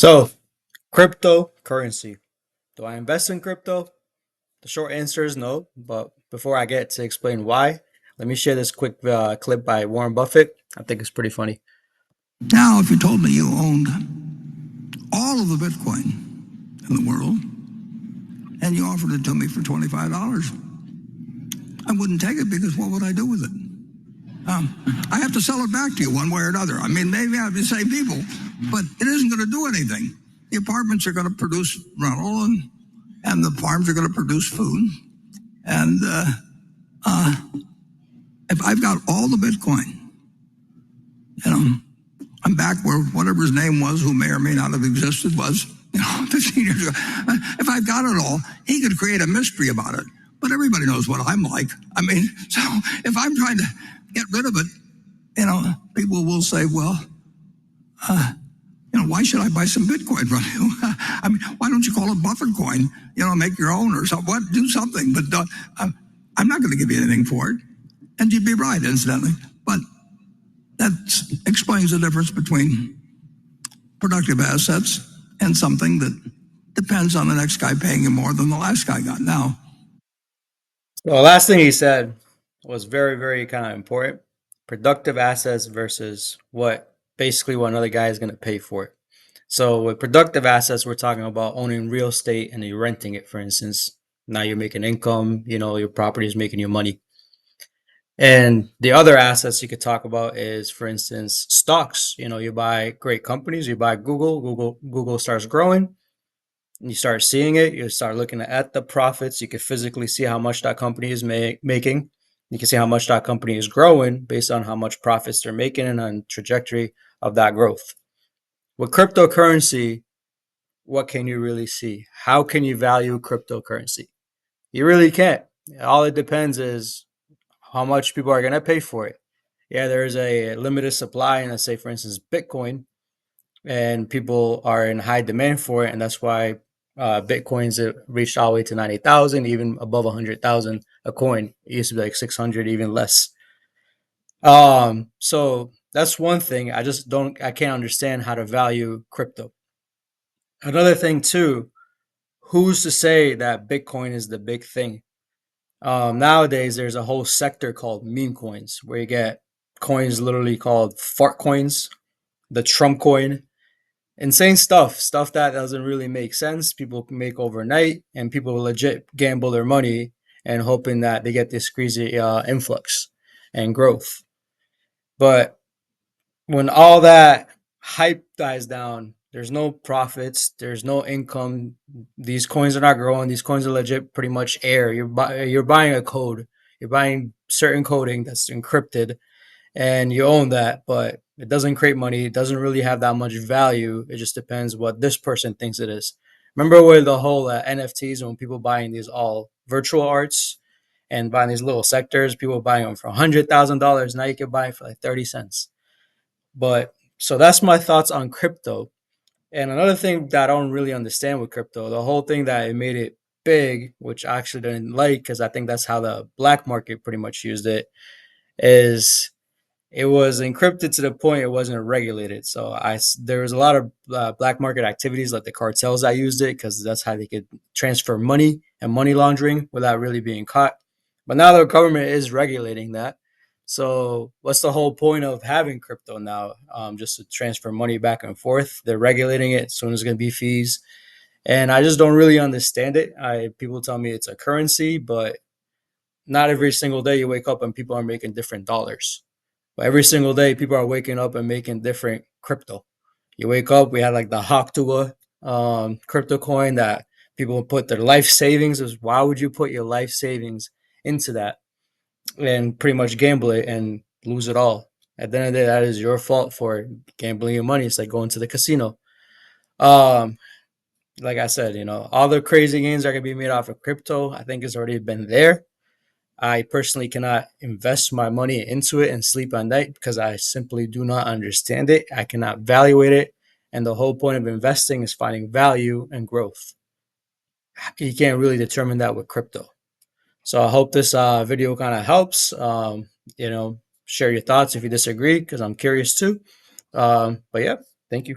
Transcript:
So, cryptocurrency. Do I invest in crypto? The short answer is no. But before I get to explain why, let me share this quick clip by Warren Buffett. I think it's pretty funny. Now, if you told me you owned all of the Bitcoin in the world and you offered it to me for $25, I wouldn't take it because what would I do with it? I have to sell it back to you one way or another. I mean, maybe I'd be the same people, but it isn't going to do anything. The apartments are going to produce rental, and the farms are going to produce food. And if I've got all the Bitcoin, I'm back where whatever his name was, who may or may not have existed, was 15 years ago. If I've got it all, he could create a mystery about it. But everybody knows what I'm like. I mean, so if I'm trying to get rid of it, people will say, well, why should I buy some Bitcoin from you? I mean, why don't you call it Buffett coin? Make your own or something. Do something. But I'm not going to give you anything for it. And you'd be right, incidentally. But that explains the difference between productive assets and something that depends on the next guy paying you more than the last guy got. Now, The last thing he said was very, very kind of important. Productive assets versus what another guy is going to pay for it. So with productive assets, we're talking about owning real estate and you're renting it, for instance. Now you're making income, your property is making you money. And the other assets you could talk about is, for instance, stocks. You buy great companies, you buy Google starts growing, and you start seeing it, you start looking at the profits, you can physically see how much that company is making. You can see how much that company is growing based on how much profits they're making and on trajectory of that growth. With cryptocurrency, what can you really see? How can you value cryptocurrency? You really can't. All it depends is how much people are going to pay for it. Yeah, there's a limited supply, and let's say, for instance, Bitcoin, and people are in high demand for it, and that's why Bitcoins have reached all the way to 90,000, even above 100,000 a coin. It used to be like 600, even less. So that's one thing. I can't understand how to value crypto. Another thing too, who's to say that Bitcoin is the big thing? Nowadays, there's a whole sector called meme coins where you get coins literally called fart coins, the Trump coin, insane stuff that doesn't really make sense. People can make overnight, and people legit gamble their money and hoping that they get this crazy influx and growth. But when all that hype dies down, there's no profits, there's no income. These coins are not growing. These coins are legit pretty much air. You're buying a code. You're buying certain coding that's encrypted, and you own that, but it doesn't create money. It doesn't really have that much value. It just depends what this person thinks it is. Remember with the whole NFTs, when people buying these all virtual arts and buying these little sectors, people buying them for $100,000. Now you can buy it for like 30 cents. But so that's my thoughts on crypto. And another thing that I don't really understand with crypto, the whole thing that it made it big, which I actually didn't like because I think that's how the black market pretty much used it, is it was encrypted to the point it wasn't regulated. So there was a lot of black market activities like the cartels that used it because that's how they could transfer money and money laundering without really being caught. But now the government is regulating that. So what's the whole point of having crypto now? Just to transfer money back and forth. They're regulating it. Soon there's going to be fees, and I just don't really understand it. People tell me it's a currency, but not every single day you wake up and people are making different dollars. But every single day, people are waking up and making different crypto. You wake up, we had like the Haktua crypto coin that people put their life savings. Why would you put your life savings into that and pretty much gamble it and lose it all? At the end of the day, that is your fault for gambling your money. It's like going to the casino. Um, like I said, all the crazy gains are gonna be made off of crypto. I think it's already been there. I personally cannot invest my money into it and sleep at night because I simply do not understand it. I cannot evaluate it. And the whole point of investing is finding value and growth. You can't really determine that with crypto. So I hope this video kind of helps. Share your thoughts if you disagree because I'm curious too. But yeah, thank you.